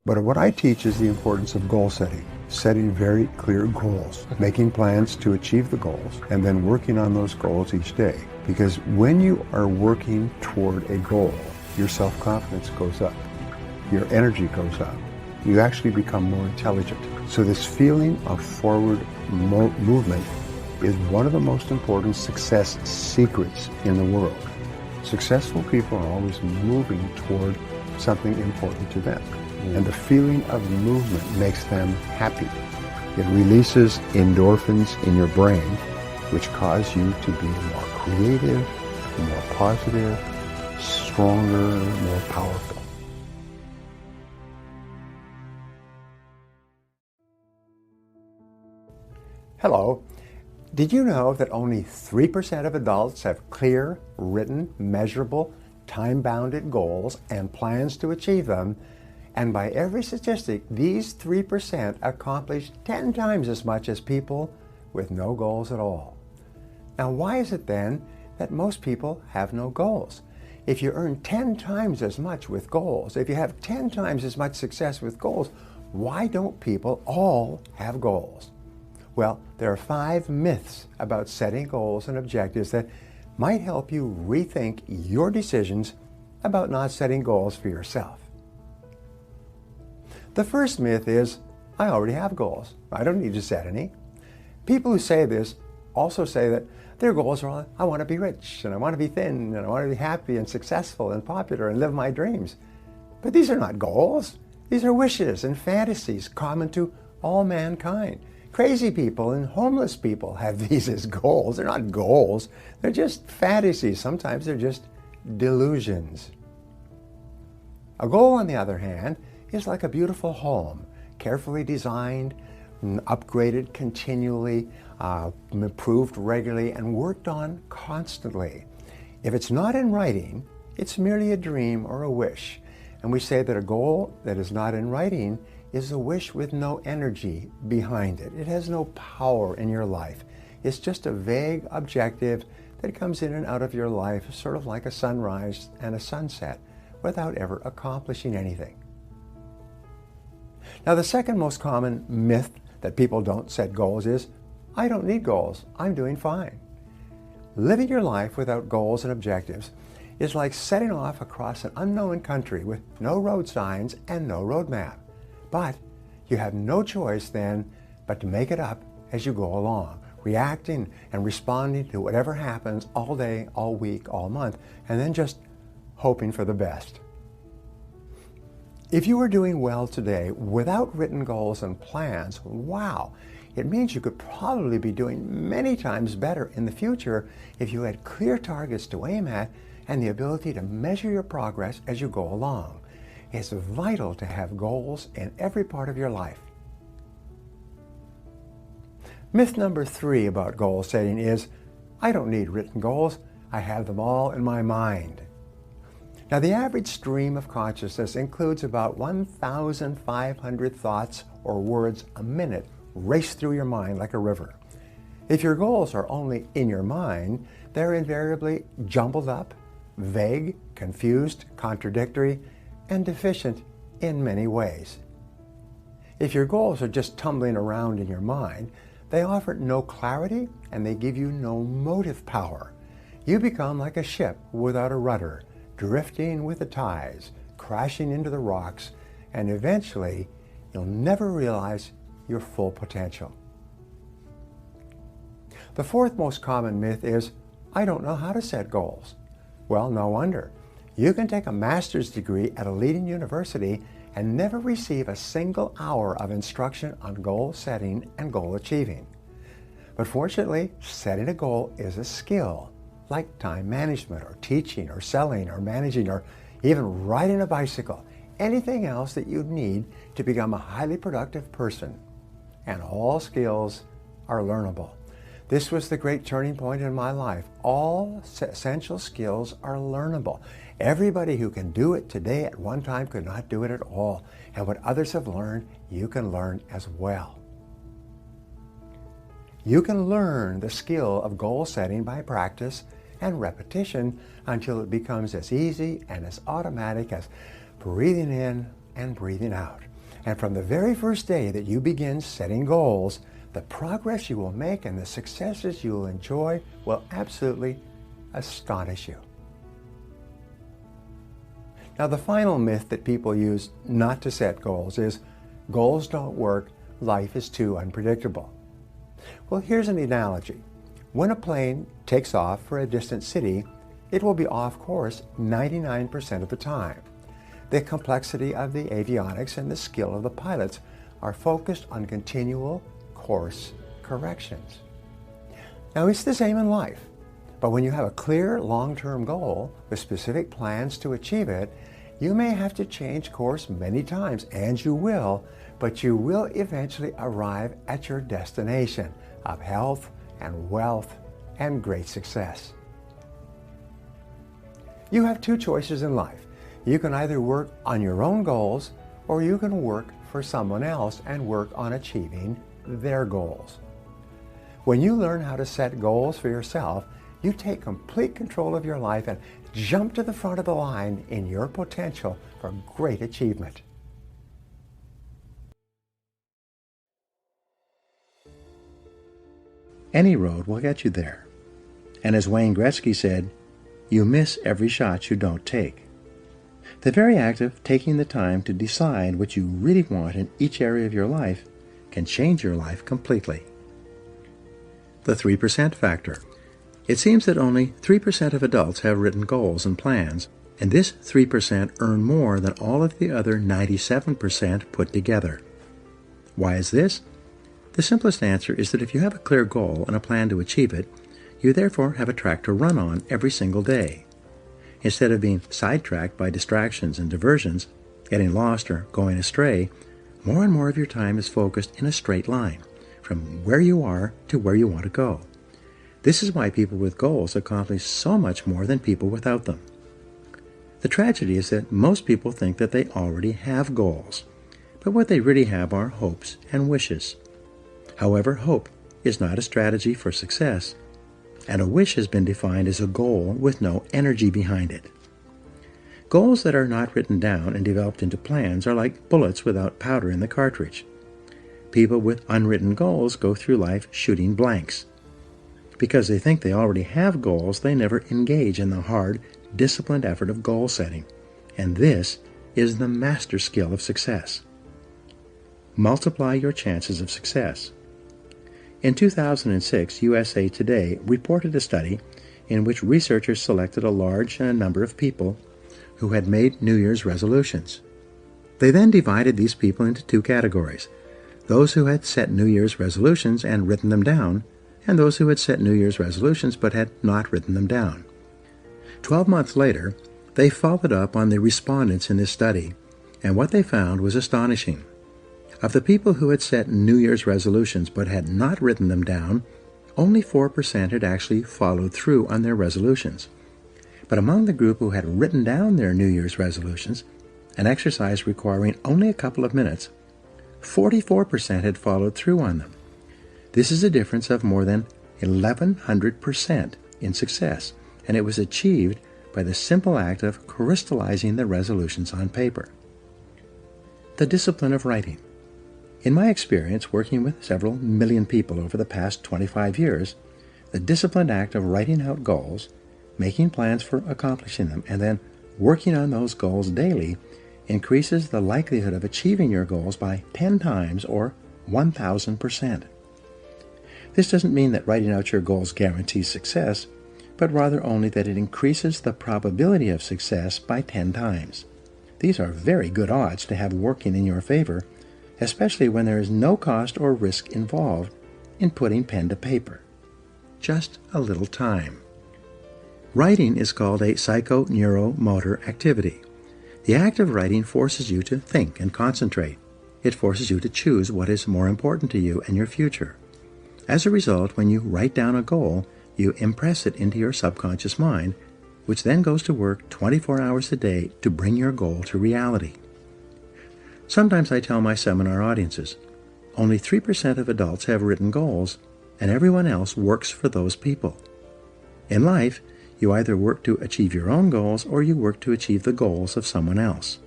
But what I teach is the importance of goal setting, setting very clear goals, making plans to achieve the goals, and then working on those goals each day. Because when you are working toward a goal, your self-confidence goes up, your energy goes up, you actually become more intelligent. So this feeling of forward movement is one of the most important success secrets in the world. Successful people are always moving toward something important to them. And the feeling of movement makes them happy. It releases endorphins in your brain, which cause you to be more creative, more positive, stronger, more powerful. Hello. Did you know that only 3% of adults have clear, written, measurable, time-bounded goals and plans to achieve them? And by every statistic, these 3% accomplish 10 times as much as people with no goals at all. Now, why is it then that most people have no goals? If you earn 10 times as much with goals, if you have 10 times as much success with goals, why don't people all have goals? Well, there are 5 myths about setting goals and objectives that might help you rethink your decisions about not setting goals for yourself. The first myth is, I already have goals. I don't need to set any. People who say this also say that their goals are, I want to be rich, and I want to be thin, and I want to be happy and successful and popular and live my dreams. But these are not goals. These are wishes and fantasies common to all mankind. Crazy people and homeless people have these as goals. They're not goals. They're just fantasies. Sometimes they're just delusions. A goal, on the other hand, is like a beautiful home, carefully designed, upgraded continually, improved regularly, and worked on constantly. If it's not in writing, it's merely a dream or a wish. And we say that a goal that is not in writing is a wish with no energy behind it. It has no power in your life. It's just a vague objective that comes in and out of your life, sort of like a sunrise and a sunset, without ever accomplishing anything. Now, the second most common myth that people don't set goals is, I don't need goals, I'm doing fine. Living your life without goals and objectives is like setting off across an unknown country with no road signs and no road map. But you have no choice then but to make it up as you go along, reacting and responding to whatever happens all day, all week, all month, and then just hoping for the best. If you are doing well today without written goals and plans, wow, it means you could probably be doing many times better in the future if you had clear targets to aim at and the ability to measure your progress as you go along. It's vital to have goals in every part of your life. Myth number 3 about goal setting is, I don't need written goals, I have them all in my mind. Now, the average stream of consciousness includes about 1,500 thoughts or words a minute race through your mind like a river. If your goals are only in your mind, they're invariably jumbled up, vague, confused, contradictory, and deficient in many ways. If your goals are just tumbling around in your mind, they offer no clarity and they give you no motive power. You become like a ship without a rudder, drifting with the tides, crashing into the rocks, and eventually you'll never realize your full potential. The fourth most common myth is, I don't know how to set goals. Well, no wonder. You can take a master's degree at a leading university and never receive a single hour of instruction on goal setting and goal achieving. But fortunately, setting a goal is a skill, like time management or teaching or selling or managing or even riding a bicycle, anything else that you need to become a highly productive person. And all skills are learnable. This was the great turning point in my life. All essential skills are learnable. Everybody who can do it today at one time could not do it at all. And what others have learned, you can learn as well. You can learn the skill of goal setting by practice and repetition until it becomes as easy and as automatic as breathing in, and breathing out. And from the very first day that you begin setting goals, the progress you will make and the successes you will enjoy will absolutely astonish you. Now, the final myth that people use not to set goals is, goals don't work, life is too unpredictable. Well, here's an analogy. When a plane takes off for a distant city, it will be off course 99% of the time. The complexity of the avionics and the skill of the pilots are focused on continual course corrections. Now, it's the same in life, but when you have a clear long-term goal with specific plans to achieve it, you may have to change course many times, and you will, but you will eventually arrive at your destination of health and wealth and great success. You have two choices in life. You can either work on your own goals, or you can work for someone else and work on achieving their goals. When you learn how to set goals for yourself, you take complete control of your life and jump to the front of the line in your potential for great achievement. Any road will get you there. And as Wayne Gretzky said, you miss every shot you don't take. The very act of taking the time to decide what you really want in each area of your life can change your life completely. The 3% factor. It seems that only 3% of adults have written goals and plans, and this 3% earn more than all of the other 97% put together. Why is this? The simplest answer is that if you have a clear goal and a plan to achieve it, you therefore have a track to run on every single day. Instead of being sidetracked by distractions and diversions, getting lost or going astray, more and more of your time is focused in a straight line, from where you are to where you want to go. This is why people with goals accomplish so much more than people without them. The tragedy is that most people think that they already have goals, but what they really have are hopes and wishes. However, hope is not a strategy for success, and a wish has been defined as a goal with no energy behind it. Goals that are not written down and developed into plans are like bullets without powder in the cartridge. People with unwritten goals go through life shooting blanks. Because they think they already have goals, they never engage in the hard, disciplined effort of goal setting. And this is the master skill of success. Multiply your chances of success. In 2006, USA Today reported a study in which researchers selected a large number of people who had made New Year's resolutions. They then divided these people into two categories: those who had set New Year's resolutions and written them down, and those who had set New Year's resolutions but had not written them down. 12 months later, they followed up on the respondents in this study, and what they found was astonishing. Of the people who had set New Year's resolutions but had not written them down, only 4% had actually followed through on their resolutions. But among the group who had written down their New Year's resolutions, an exercise requiring only a couple of minutes, 44% had followed through on them. This is a difference of more than 1,100% in success, and it was achieved by the simple act of crystallizing the resolutions on paper. The discipline of writing. In my experience working with several million people over the past 25 years, the disciplined act of writing out goals, making plans for accomplishing them, and then working on those goals daily increases the likelihood of achieving your goals by 10 times or 1,000%. This doesn't mean that writing out your goals guarantees success, but rather only that it increases the probability of success by 10 times. These are very good odds to have working in your favor, especially when there is no cost or risk involved in putting pen to paper. Just a little time. Writing is called a psychoneuromotor activity. The act of writing forces you to think and concentrate. It forces you to choose what is more important to you and your future. As a result, when you write down a goal, you impress it into your subconscious mind, which then goes to work 24 hours a day to bring your goal to reality. Sometimes I tell my seminar audiences, only 3% of adults have written goals, and everyone else works for those people. In life, you either work to achieve your own goals or you work to achieve the goals of someone else.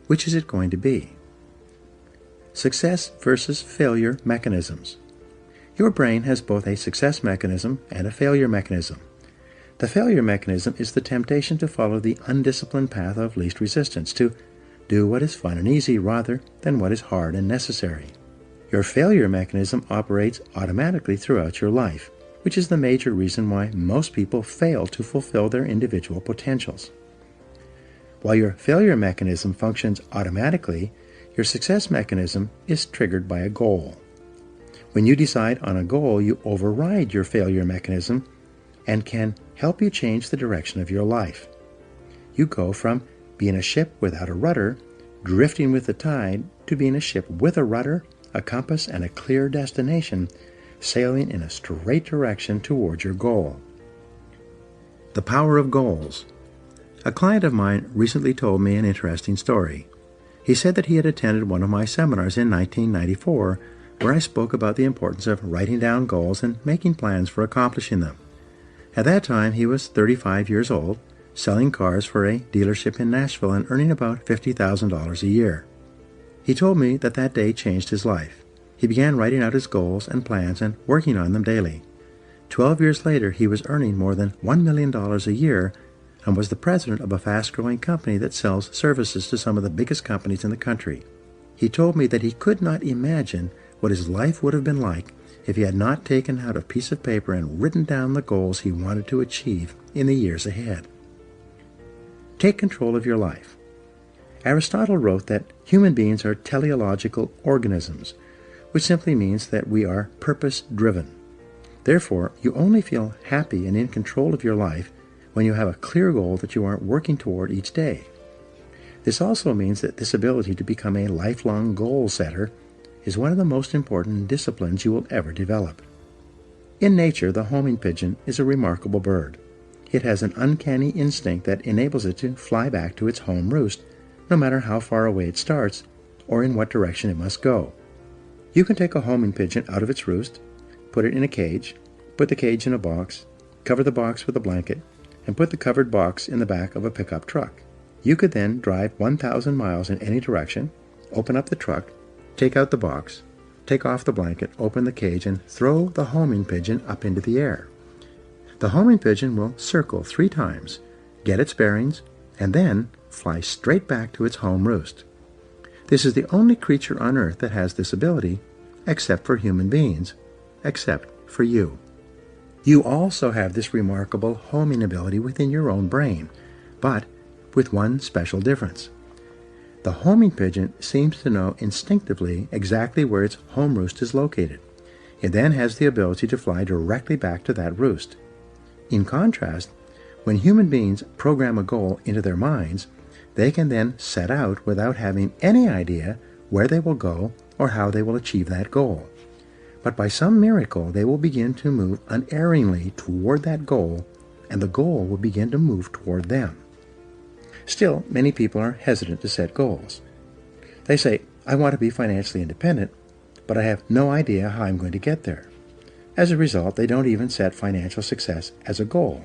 Which is it going to be? Success versus failure mechanisms. Your brain has both a success mechanism and a failure mechanism. The failure mechanism is the temptation to follow the undisciplined path of least resistance, to do what is fun and easy rather than what is hard and necessary. Your failure mechanism operates automatically throughout your life, which is the major reason why most people fail to fulfill their individual potentials. While your failure mechanism functions automatically, your success mechanism is triggered by a goal. When you decide on a goal, you override your failure mechanism and can help you change the direction of your life. You go from being a ship without a rudder, drifting with the tide, to being a ship with a rudder, a compass, and a clear destination, sailing in a straight direction toward your goal. The power of goals. A client of mine recently told me an interesting story. He said that he had attended one of my seminars in 1994, where I spoke about the importance of writing down goals and making plans for accomplishing them. At that time, he was 35 years old, selling cars for a dealership in Nashville and earning about $50,000 a year. He told me that that day changed his life. He began writing out his goals and plans and working on them daily. 12 years later, he was earning more than $1 million a year and was the president of a fast-growing company that sells services to some of the biggest companies in the country. He told me that he could not imagine what his life would have been like if he had not taken out a piece of paper and written down the goals he wanted to achieve in the years ahead. Take control of your life. Aristotle wrote that human beings are teleological organisms, which simply means that we are purpose-driven. Therefore, you only feel happy and in control of your life when you have a clear goal that you are working toward each day. This also means that this ability to become a lifelong goal setter is one of the most important disciplines you will ever develop. In nature, the homing pigeon is a remarkable bird. It has an uncanny instinct that enables it to fly back to its home roost, no matter how far away it starts or in what direction it must go. You can take a homing pigeon out of its roost, put it in a cage, put the cage in a box, cover the box with a blanket, and put the covered box in the back of a pickup truck. You could then drive 1,000 miles in any direction, open up the truck, take out the box, take off the blanket, open the cage, and throw the homing pigeon up into the air. The homing pigeon will circle 3 times, get its bearings, and then fly straight back to its home roost. This is the only creature on Earth that has this ability, except for human beings, except for you. You also have this remarkable homing ability within your own brain, but with one special difference. The homing pigeon seems to know instinctively exactly where its home roost is located. It then has the ability to fly directly back to that roost. In contrast, when human beings program a goal into their minds, they can then set out without having any idea where they will go or how they will achieve that goal. But by some miracle, they will begin to move unerringly toward that goal, and the goal will begin to move toward them. Still, many people are hesitant to set goals. They say, I want to be financially independent, but I have no idea how I'm going to get there. As a result, they don't even set financial success as a goal.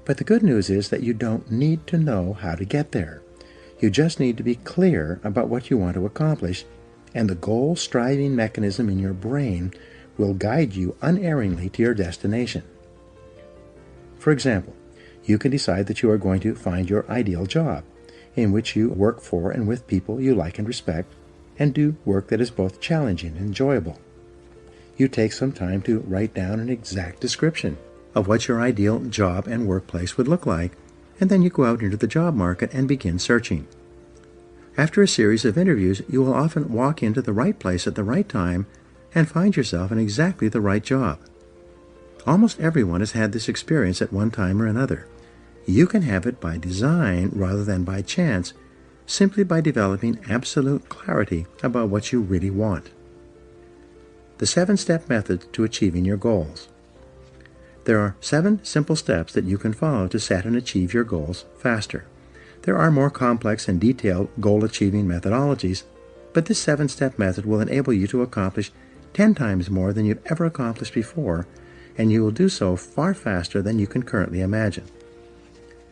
But the good news is that you don't need to know how to get there. You just need to be clear about what you want to accomplish, and the goal-striving mechanism in your brain will guide you unerringly to your destination. For example, you can decide that you are going to find your ideal job, in which you work for and with people you like and respect, and do work that is both challenging and enjoyable. You take some time to write down an exact description of what your ideal job and workplace would look like, and then you go out into the job market and begin searching. After a series of interviews, you will often walk into the right place at the right time and find yourself in exactly the right job. Almost everyone has had this experience at one time or another. You can have it by design rather than by chance, simply by developing absolute clarity about what you really want. The 7-step method to achieving your goals. There are 7 simple steps that you can follow to set and achieve your goals faster. There are more complex and detailed goal-achieving methodologies, but this 7-step method will enable you to accomplish 10 times more than you've ever accomplished before, and you will do so far faster than you can currently imagine.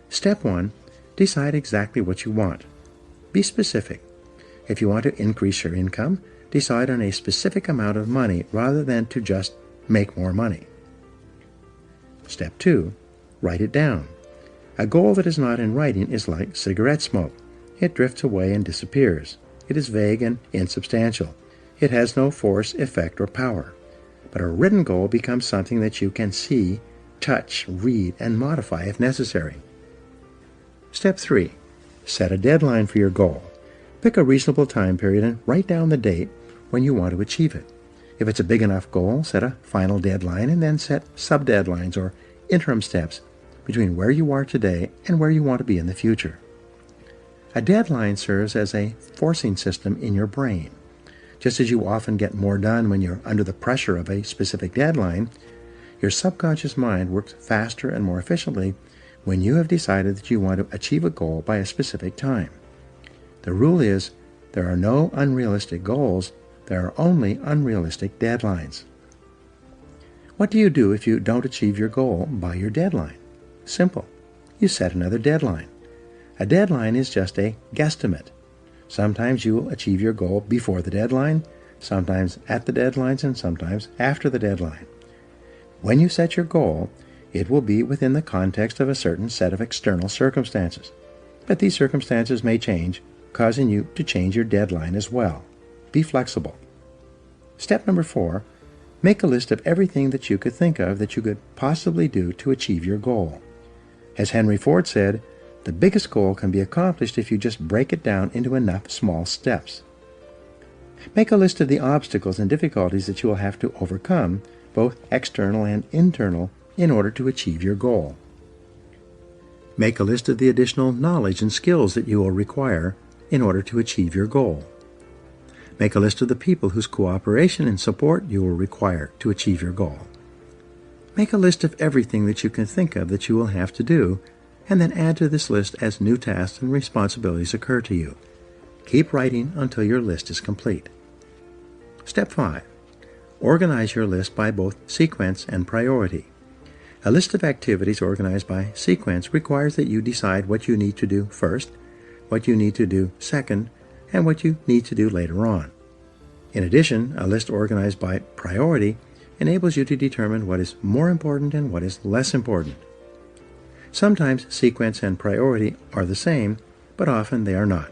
Step 1. Decide exactly what you want. Be specific. If you want to increase your income, decide on a specific amount of money rather than to just make more money. Step 2. Write it down. A goal that is not in writing is like cigarette smoke. It drifts away and disappears. It is vague and insubstantial. It has no force, effect, or power. But a written goal becomes something that you can see, touch, read, and modify if necessary. Step 3. Set a deadline for your goal. Pick a reasonable time period and write down the date when you want to achieve it. If it's a big enough goal, set a final deadline and then set sub-deadlines or interim steps between where you are today and where you want to be in the future. A deadline serves as a forcing system in your brain. Just as you often get more done when you're under the pressure of a specific deadline, your subconscious mind works faster and more efficiently when you have decided that you want to achieve a goal by a specific time. The rule is, there are no unrealistic goals, there are only unrealistic deadlines. What do you do if you don't achieve your goal by your deadline? Simple. You set another deadline. A deadline is just a guesstimate. Sometimes you will achieve your goal before the deadline, sometimes at the deadlines, and sometimes after the deadline. When you set your goal, it will be within the context of a certain set of external circumstances. But these circumstances may change, causing you to change your deadline as well. Be flexible. Step number 4, make a list of everything that you could think of that you could possibly do to achieve your goal. As Henry Ford said, the biggest goal can be accomplished if you just break it down into enough small steps. Make a list of the obstacles and difficulties that you will have to overcome, both external and internal, in order to achieve your goal. Make a list of the additional knowledge and skills that you will require in order to achieve your goal. Make a list of the people whose cooperation and support you will require to achieve your goal. Make a list of everything that you can think of that you will have to do, and then add to this list as new tasks and responsibilities occur to you. Keep writing until your list is complete. Step 5. Organize your list by both sequence and priority. A list of activities organized by sequence requires that you decide what you need to do first, what you need to do second, and what you need to do later on. In addition, a list organized by priority enables you to determine what is more important and what is less important. Sometimes sequence and priority are the same, but often they are not.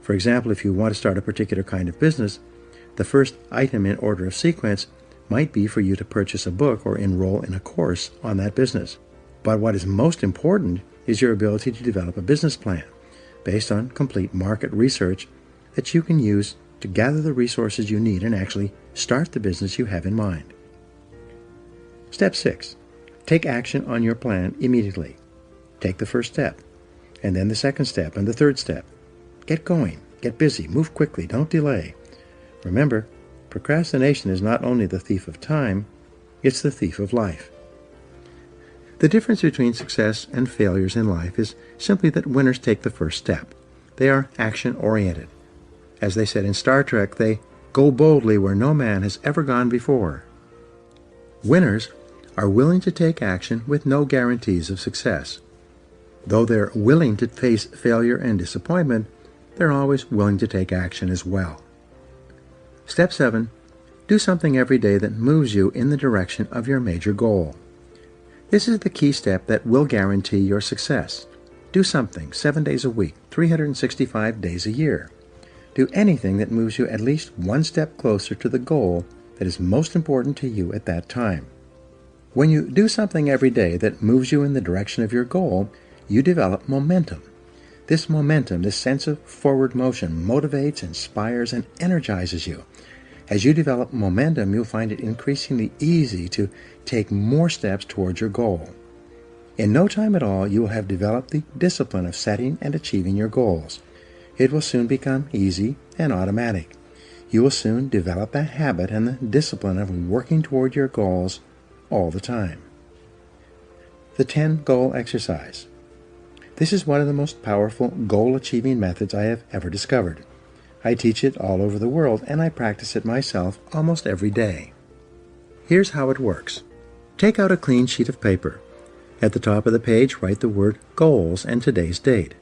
For example, if you want to start a particular kind of business, the first item in order of sequence might be for you to purchase a book or enroll in a course on that business. But what is most important is your ability to develop a business plan based on complete market research that you can use to gather the resources you need and actually start the business you have in mind. Step 6. Take action on your plan immediately. Take the first step, and then the second step, and the third step. Get going, get busy, move quickly, don't delay. Remember, procrastination is not only the thief of time, it's the thief of life. The difference between success and failures in life is simply that winners take the first step. They are action-oriented. As they said in Star Trek, they go boldly where no man has ever gone before. Winners are willing to take action with no guarantees of success. Though they're willing to face failure and disappointment, they're always willing to take action as well. Step 7. Do something every day that moves you in the direction of your major goal. This is the key step that will guarantee your success. Do something 7 days a week, 365 days a year. Do anything that moves you at least one step closer to the goal that is most important to you at that time. When you do something every day that moves you in the direction of your goal, you develop momentum. This momentum, this sense of forward motion, motivates, inspires, and energizes you. As you develop momentum, you'll find it increasingly easy to take more steps towards your goal. In no time at all, you will have developed the discipline of setting and achieving your goals. It will soon become easy and automatic. You will soon develop a habit and the discipline of working toward your goals all the time. The 10 goal exercise. This is one of the most powerful goal-achieving methods I have ever discovered. I teach it all over the world, and I practice it myself almost every day. Here's how it works. Take out a clean sheet of paper. At the top of the page, write the word goals and today's date.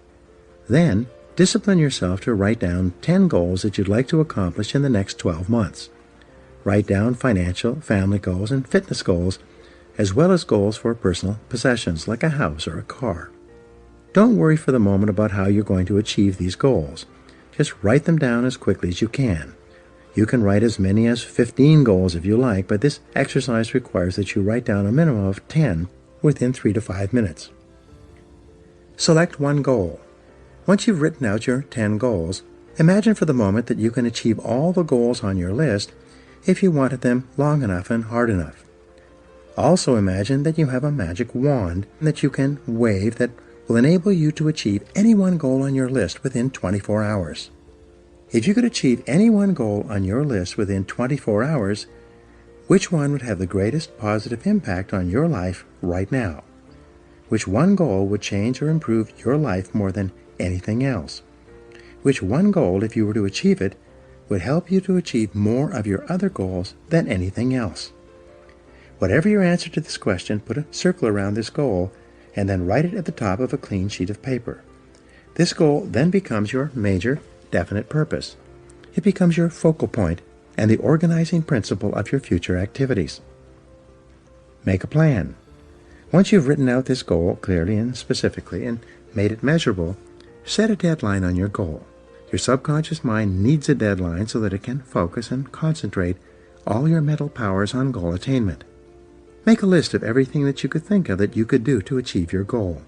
Then, discipline yourself to write down 10 goals that you'd like to accomplish in the next 12 months. Write down financial, family goals, and fitness goals, as well as goals for personal possessions like a house or a car. Don't worry for the moment about how you're going to achieve these goals. Just write them down as quickly as you can. You can write as many as 15 goals if you like, but this exercise requires that you write down a minimum of 10 within 3 to 5 minutes. Select one goal. Once you've written out your 10 goals, imagine for the moment that you can achieve all the goals on your list if you wanted them long enough and hard enough. Also imagine that you have a magic wand that you can wave that will enable you to achieve any one goal on your list within 24 hours. If you could achieve any one goal on your list within 24 hours, which one would have the greatest positive impact on your life right now? Which one goal would change or improve your life more than anything else? Which one goal, if you were to achieve it, would help you to achieve more of your other goals than anything else? Whatever your answer to this question, put a circle around this goal and then write it at the top of a clean sheet of paper. This goal then becomes your major, definite purpose. It becomes your focal point and the organizing principle of your future activities. Make a plan. Once you've written out this goal clearly and specifically and made it measurable, set a deadline on your goal. Your subconscious mind needs a deadline so that it can focus and concentrate all your mental powers on goal attainment. Make a list of everything that you could think of that you could do to achieve your goal.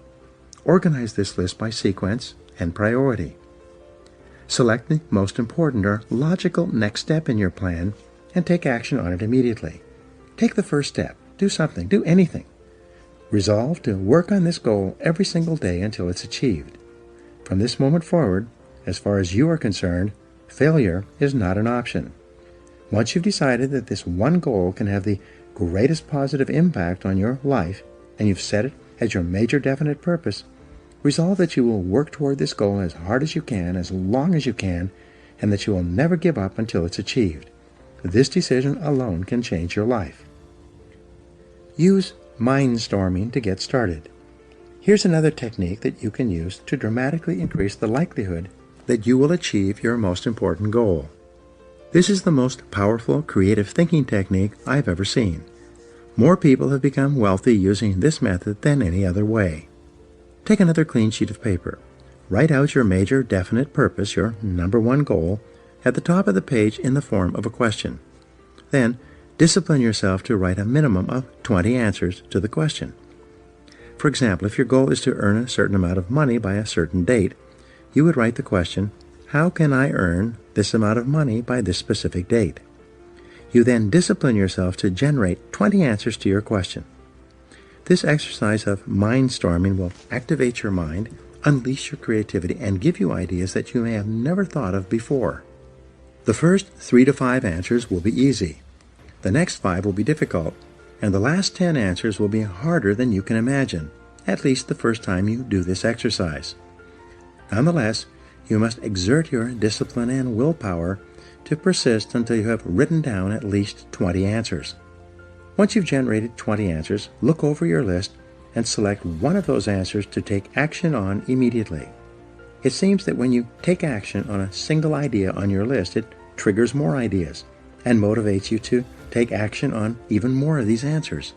Organize this list by sequence and priority. Select the most important or logical next step in your plan and take action on it immediately. Take the first step. Do something. Do anything. Resolve to work on this goal every single day until it's achieved. From this moment forward, as far as you are concerned, failure is not an option. Once you've decided that this one goal can have the greatest positive impact on your life, and you've set it as your major definite purpose, resolve that you will work toward this goal as hard as you can, as long as you can, and that you will never give up until it's achieved. This decision alone can change your life. Use mindstorming to get started. Here's another technique that you can use to dramatically increase the likelihood that you will achieve your most important goal. This is the most powerful creative thinking technique I've ever seen. More people have become wealthy using this method than any other way. Take another clean sheet of paper. Write out your major definite purpose, your number one goal, at the top of the page in the form of a question. Then, discipline yourself to write a minimum of 20 answers to the question. For example, if your goal is to earn a certain amount of money by a certain date, you would write the question, how can I earn this amount of money by this specific date? You then discipline yourself to generate 20 answers to your question. This exercise of mindstorming will activate your mind, unleash your creativity, and give you ideas that you may have never thought of before. The first 3 to 5 answers will be easy. The next 5 will be difficult, and the last 10 answers will be harder than you can imagine, at least the first time you do this exercise. Nonetheless, you must exert your discipline and willpower to persist until you have written down at least 20 answers. Once you've generated 20 answers, look over your list and select one of those answers to take action on immediately. It seems that when you take action on a single idea on your list, it triggers more ideas and motivates you to take action on even more of these answers.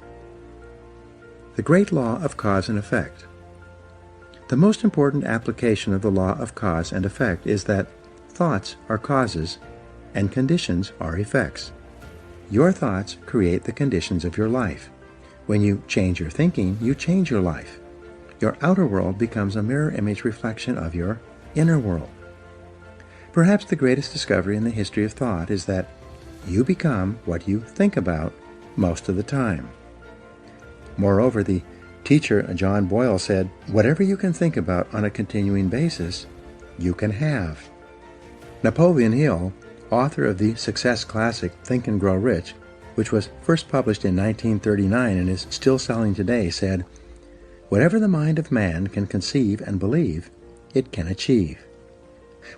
The great law of cause and effect. The most important application of the law of cause and effect is that thoughts are causes and conditions are effects. Your thoughts create the conditions of your life. When you change your thinking, you change your life. Your outer world becomes a mirror image reflection of your inner world. Perhaps the greatest discovery in the history of thought is that you become what you think about most of the time. Moreover, the teacher John Boyle said, whatever you can think about on a continuing basis, you can have. Napoleon Hill, author of the success classic Think and Grow Rich, which was first published in 1939 and is still selling today, said, whatever the mind of man can conceive and believe, it can achieve.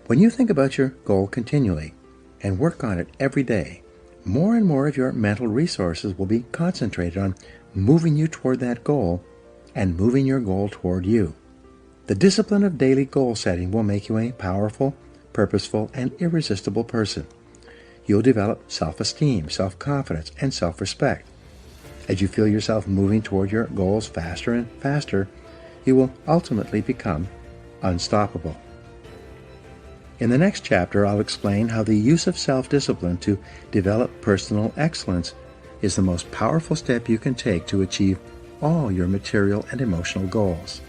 When you think about your goal continually and work on it every day, more and more of your mental resources will be concentrated on moving you toward that goal and moving your goal toward you. The discipline of daily goal setting will make you a powerful, purposeful, and irresistible person. You'll develop self-esteem, self-confidence, and self-respect. As you feel yourself moving toward your goals faster and faster, you will ultimately become unstoppable. In the next chapter, I'll explain how the use of self-discipline to develop personal excellence is the most powerful step you can take to achieve all your material and emotional goals.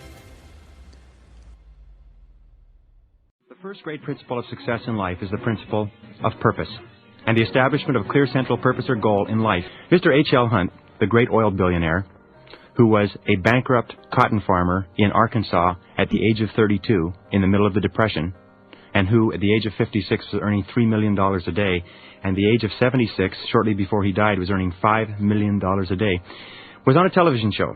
The first great principle of success in life is the principle of purpose and the establishment of a clear central purpose or goal in life. Mr. H.L. Hunt, the great oil billionaire, who was a bankrupt cotton farmer in Arkansas at the age of 32 in the middle of the Depression, and who at the age of 56 was earning $3 million a day, and the age of 76, shortly before he died, was earning $5 million a day, was on a television show.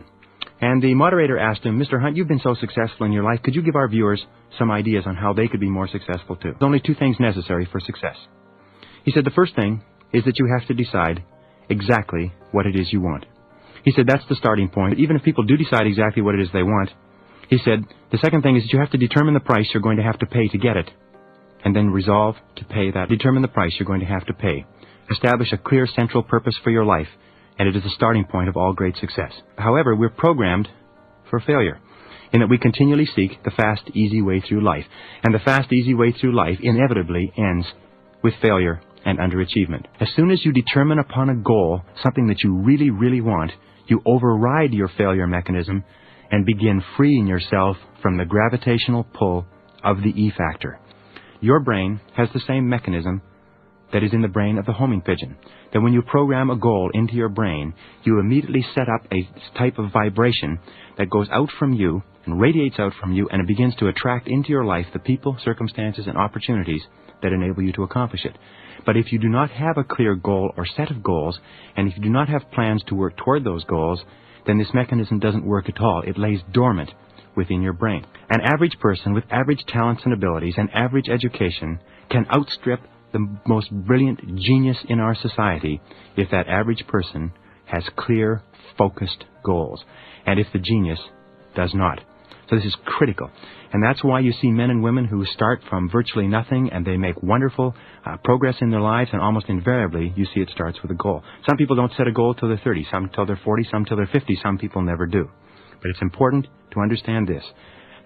And the moderator asked him, "Mr. Hunt, you've been so successful in your life, could you give our viewers some ideas on how they could be more successful too?" There's only two things necessary for success. He said the first thing is that you have to decide exactly what it is you want. He said that's the starting point. Even if people do decide exactly what it is they want, he said the second thing is that you have to determine the price you're going to have to pay to get it, and then resolve to pay that. Determine the price you're going to have to pay. Establish a clear central purpose for your life, and it is the starting point of all great success. However, we're programmed for failure, in that we continually seek the fast, easy way through life. And the fast, easy way through life inevitably ends with failure and underachievement. As soon as you determine upon a goal, something that you really, really want, you override your failure mechanism and begin freeing yourself from the gravitational pull of the E factor. Your brain has the same mechanism that is in the brain of the homing pigeon. That when you program a goal into your brain, you immediately set up a type of vibration that goes out from you and radiates out from you, and it begins to attract into your life the people, circumstances, and opportunities that enable you to accomplish it. But if you do not have a clear goal or set of goals, and if you do not have plans to work toward those goals, then this mechanism doesn't work at all. It lays dormant within your brain. An average person with average talents and abilities and average education can outstrip the most brilliant genius in our society if that average person has clear, focused goals, and if the genius does not. So this is critical. And that's why you see men and women who start from virtually nothing and they make wonderful progress in their lives, and almost invariably you see it starts with a goal. Some people don't set a goal till they're 30, some till they're 40, some till they're 50, some people never do. But it's important to understand this,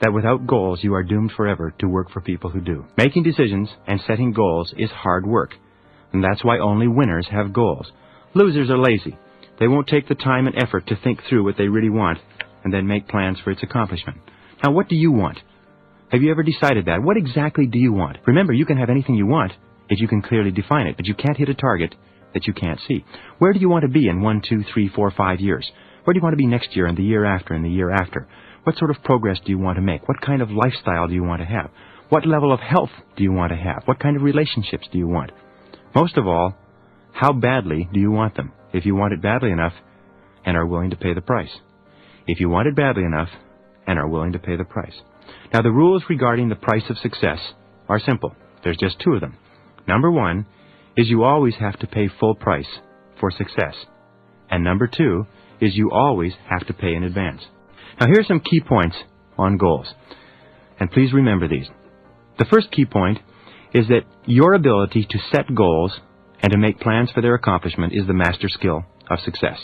that without goals you are doomed forever to work for people who do. Making decisions and setting goals is hard work, and that's why only winners have goals. Losers are lazy. They won't take the time and effort to think through what they really want and then make plans for its accomplishment. Now, what do you want? Have you ever decided that? What exactly do you want? Remember, you can have anything you want if you can clearly define it, but you can't hit a target that you can't see. Where do you want to be in 1, 2, 3, 4, 5 years? Where do you want to be next year and the year after and the year after? What sort of progress do you want to make? What kind of lifestyle do you want to have? What level of health do you want to have? What kind of relationships do you want? Most of all, how badly do you want them? If you want it badly enough and are willing to pay the price. If you want it badly enough and are willing to pay the price. Now, the rules regarding the price of success are simple. There's just two of them. Number one is you always have to pay full price for success. And number two is you always have to pay in advance. Now, here are some key points on goals. And please remember these. The first key point is that your ability to set goals and to make plans for their accomplishment is the master skill of success.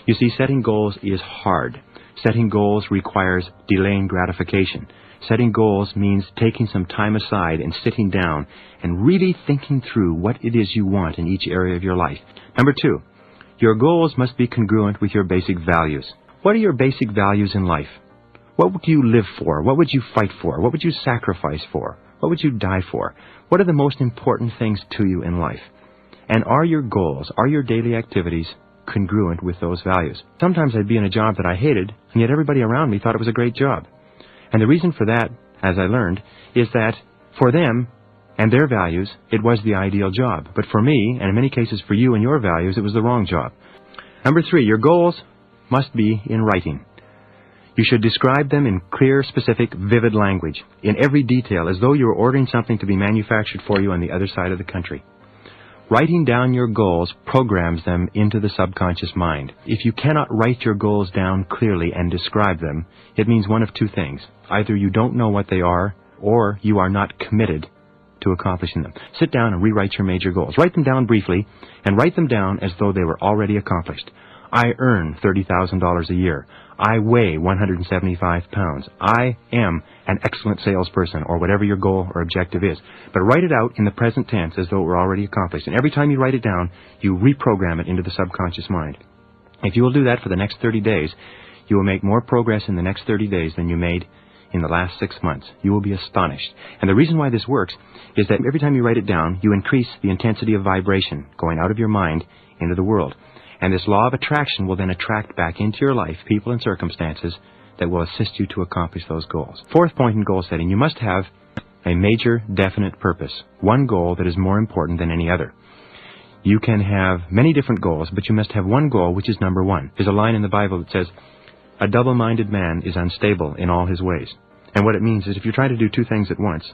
You see, setting goals is hard. Setting goals requires delaying gratification. Setting goals means taking some time aside and sitting down and really thinking through what it is you want in each area of your life. Number two, your goals must be congruent with your basic values. What are your basic values in life? What would you live for? What would you fight for? What would you sacrifice for? What would you die for? What are the most important things to you in life? And are your goals, are your daily activities congruent with those values? Sometimes I'd be in a job that I hated, and yet everybody around me thought it was a great job. And the reason for that, as I learned, is that for them and their values, it was the ideal job. But for me, and in many cases for you and your values, it was the wrong job. Number three, your goals must be in writing. You should describe them in clear, specific, vivid language, in every detail, as though you were ordering something to be manufactured for you on the other side of the country. Writing down your goals programs them into the subconscious mind. If you cannot write your goals down clearly and describe them, it means one of two things. Either you don't know what they are, or you are not committed to accomplishing them. Sit down and rewrite your major goals. Write them down briefly, and write them down as though they were already accomplished. I earn $30,000 a year. I weigh 175 pounds. I am an excellent salesperson, or whatever your goal or objective is. But write it out in the present tense as though it were already accomplished. And every time you write it down, you reprogram it into the subconscious mind. If you will do that for the next 30 days, you will make more progress in the next 30 days than you made in the last 6 months. You will be astonished. And the reason why this works is that every time you write it down, you increase the intensity of vibration going out of your mind into the world. And this law of attraction will then attract back into your life people and circumstances that will assist you to accomplish those goals. Fourth point in goal setting, you must have a major definite purpose, one goal that is more important than any other. You can have many different goals, but you must have one goal which is number one. There's a line in the Bible that says, "A double-minded man is unstable in all his ways." And what it means is if you try to do two things at once,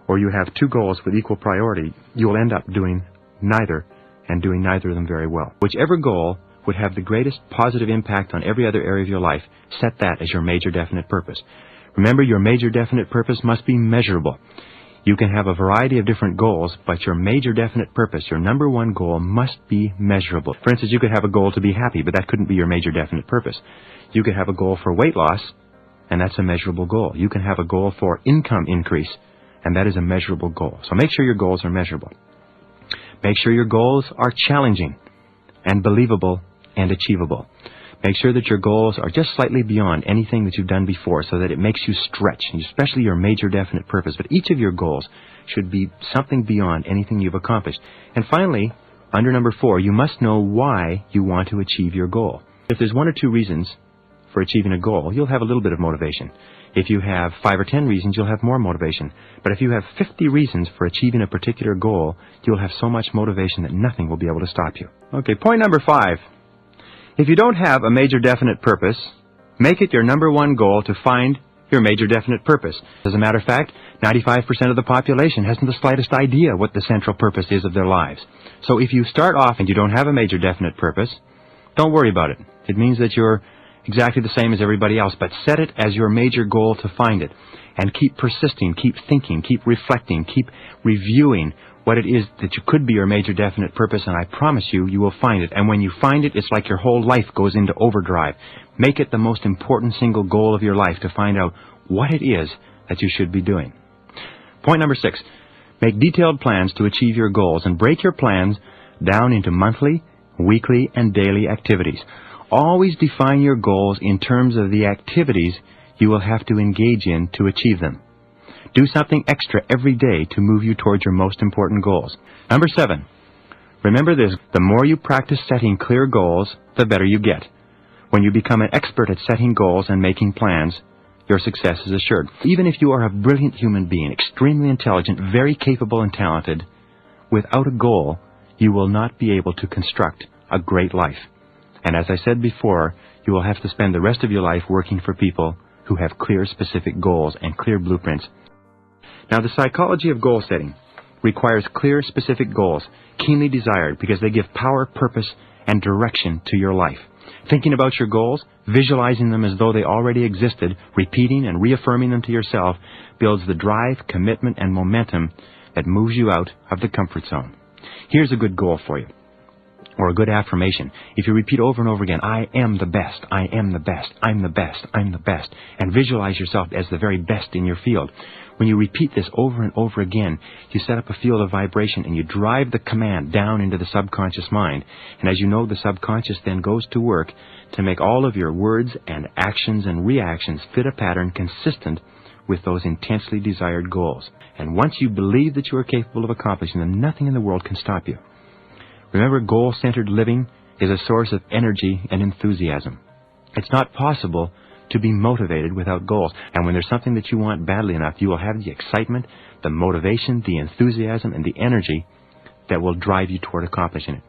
or you have two goals with equal priority, you will end up doing neither, and doing neither of them very well. Whichever goal would have the greatest positive impact on every other area of your life, set that as your major definite purpose. Remember, your major definite purpose must be measurable. You can have a variety of different goals, but your major definite purpose, your number one goal, must be measurable. For instance, you could have a goal to be happy, but that couldn't be your major definite purpose. You could have a goal for weight loss, and that's a measurable goal. You can have a goal for income increase, and that is a measurable goal. So make sure your goals are measurable. Make sure your goals are challenging and believable and achievable. Make sure that your goals are just slightly beyond anything that you've done before so that it makes you stretch, especially your major definite purpose. But each of your goals should be something beyond anything you've accomplished. And finally, under number 4, you must know why you want to achieve your goal. If there's 1 or 2 reasons for achieving a goal, you'll have a little bit of motivation. If you have 5 or 10 reasons, you'll have more motivation. But if you have 50 reasons for achieving a particular goal, you'll have so much motivation that nothing will be able to stop you. Okay, point number 5. If you don't have a major definite purpose, make it your number one goal to find your major definite purpose. As a matter of fact, 95% of the population hasn't the slightest idea what the central purpose is of their lives. So if you start off and you don't have a major definite purpose, don't worry about it. It means that you're exactly the same as everybody else, but set it as your major goal to find it. And keep persisting, keep thinking, keep reflecting, keep reviewing what it is that you could be your major definite purpose, and I promise you, you will find it. And when you find it, it's like your whole life goes into overdrive. Make it the most important single goal of your life to find out what it is that you should be doing. Point number 6. Make detailed plans to achieve your goals and break your plans down into monthly, weekly, and daily activities. Always define your goals in terms of the activities you will have to engage in to achieve them. Do something extra every day to move you towards your most important goals. Number 7. Remember this, the more you practice setting clear goals, the better you get. When you become an expert at setting goals and making plans, your success is assured. Even if you are a brilliant human being, extremely intelligent, very capable and talented, without a goal, you will not be able to construct a great life. And as I said before, you will have to spend the rest of your life working for people who have clear, specific goals and clear blueprints. Now, the psychology of goal setting requires clear, specific goals, keenly desired, because they give power, purpose, and direction to your life. Thinking about your goals, visualizing them as though they already existed, repeating and reaffirming them to yourself, builds the drive, commitment, and momentum that moves you out of the comfort zone. Here's a good goal for you, or a good affirmation. If you repeat over and over again, I am the best, I am the best, I'm the best, I'm the best, and visualize yourself as the very best in your field. When you repeat this over and over again, you set up a field of vibration and you drive the command down into the subconscious mind. And as you know, the subconscious then goes to work to make all of your words and actions and reactions fit a pattern consistent with those intensely desired goals. And once you believe that you are capable of accomplishing them, nothing in the world can stop you. Remember, goal-centered living is a source of energy and enthusiasm. It's not possible to be motivated without goals. And when there's something that you want badly enough, you will have the excitement, the motivation, the enthusiasm, and the energy that will drive you toward accomplishing it.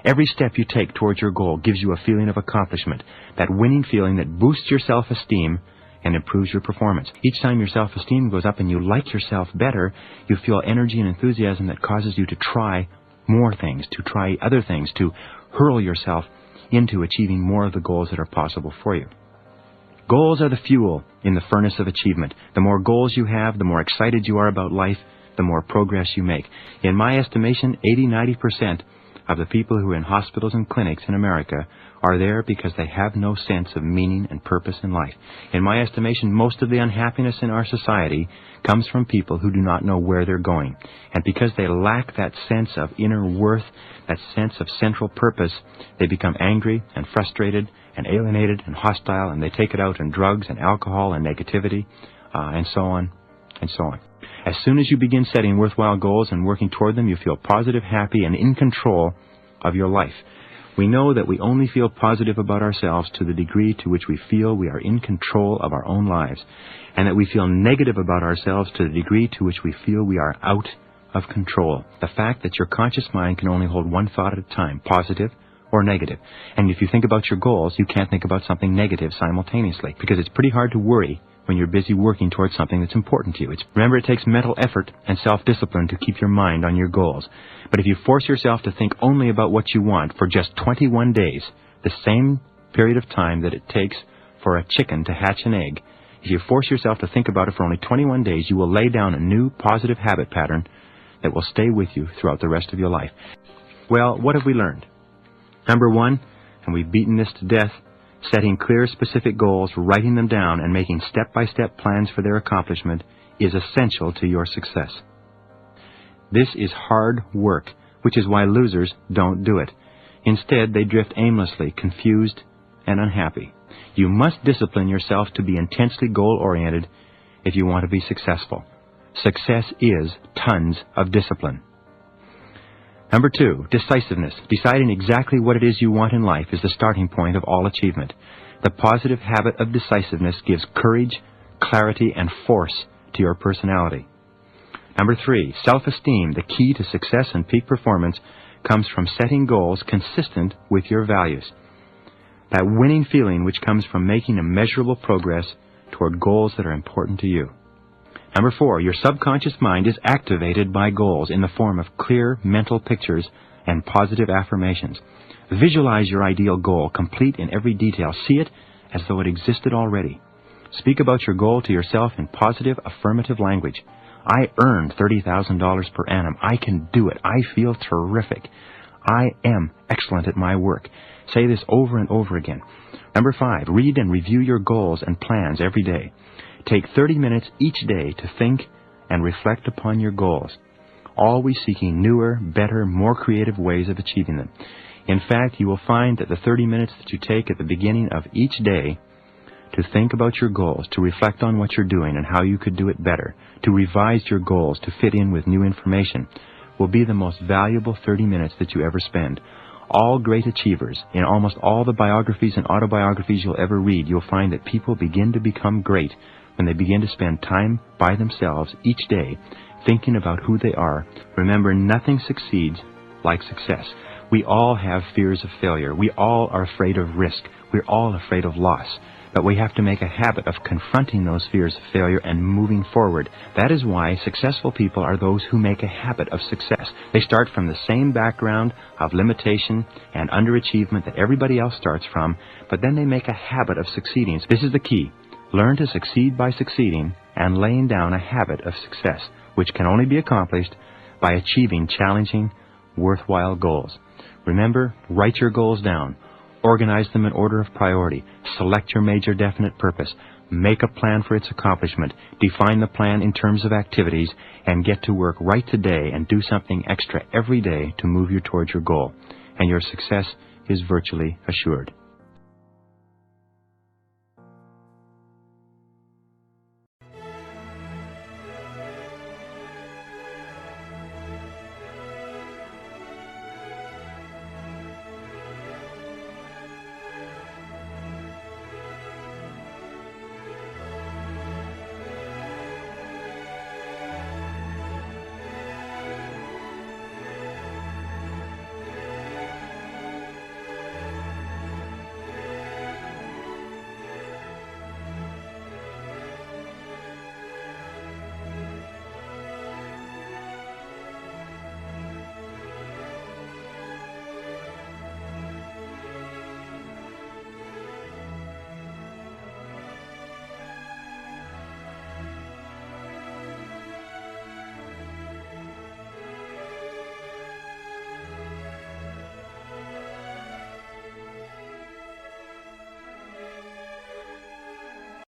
Every step you take towards your goal gives you a feeling of accomplishment, that winning feeling that boosts your self-esteem and improves your performance. Each time your self-esteem goes up and you like yourself better, you feel energy and enthusiasm that causes you to try more things, to try other things, to hurl yourself into achieving more of the goals that are possible for you. Goals are the fuel in the furnace of achievement. The more goals you have, the more excited you are about life, the more progress you make. In my estimation, 80-90% of the people who are in hospitals and clinics in America are there because they have no sense of meaning and purpose in life. In my estimation, most of the unhappiness in our society comes from people who do not know where they're going. And because they lack that sense of inner worth, that sense of central purpose, they become angry and frustrated and alienated and hostile, and they take it out in drugs and alcohol and negativity, and so on and so on. As soon as you begin setting worthwhile goals and working toward them, you feel positive, happy, and in control of your life. We know that we only feel positive about ourselves to the degree to which we feel we are in control of our own lives, and that we feel negative about ourselves to the degree to which we feel we are out of control. The fact that your conscious mind can only hold one thought at a time, positive or negative. And if you think about your goals, you can't think about something negative simultaneously, because it's pretty hard to worry when you're busy working towards something that's important to you. Remember, it takes mental effort and self-discipline to keep your mind on your goals. But if you force yourself to think only about what you want for just 21 days, the same period of time that it takes for a chicken to hatch an egg, if you force yourself to think about it for only 21 days, you will lay down a new positive habit pattern that will stay with you throughout the rest of your life. Well, what have we learned? Number one, and we've beaten this to death, setting clear, specific goals, writing them down, and making step-by-step plans for their accomplishment is essential to your success. This is hard work, which is why losers don't do it. Instead, they drift aimlessly, confused and unhappy. You must discipline yourself to be intensely goal-oriented if you want to be successful. Success is tons of discipline. Number two, decisiveness. Deciding exactly what it is you want in life is the starting point of all achievement. The positive habit of decisiveness gives courage, clarity, and force to your personality. Number three, self-esteem. The key to success and peak performance comes from setting goals consistent with your values. That winning feeling which comes from making a measurable progress toward goals that are important to you. Number four, your subconscious mind is activated by goals in the form of clear mental pictures and positive affirmations. Visualize your ideal goal, complete in every detail. See it as though it existed already. Speak about your goal to yourself in positive, affirmative language. I earned $30,000 per annum. I can do it. I feel terrific. I am excellent at my work. Say this over and over again. Number five, read and review your goals and plans every day. Take 30 minutes each day to think and reflect upon your goals, always seeking newer, better, more creative ways of achieving them. In fact, you will find that the 30 minutes that you take at the beginning of each day to think about your goals, to reflect on what you're doing and how you could do it better, to revise your goals to fit in with new information, will be the most valuable 30 minutes that you ever spend. All great achievers, in almost all the biographies and autobiographies you'll ever read, you'll find that people begin to become great when they begin to spend time by themselves each day thinking about who they are. Remember, nothing succeeds like success. We all have fears of failure. We all are afraid of risk. We're all afraid of loss. But we have to make a habit of confronting those fears of failure and moving forward. That is why successful people are those who make a habit of success. They start from the same background of limitation and underachievement that everybody else starts from, but then they make a habit of succeeding. This is the key. Learn to succeed by succeeding and laying down a habit of success, which can only be accomplished by achieving challenging, worthwhile goals. Remember, write your goals down. Organize them in order of priority. Select your major definite purpose. Make a plan for its accomplishment. Define the plan in terms of activities and get to work right today and do something extra every day to move you towards your goal. And your success is virtually assured.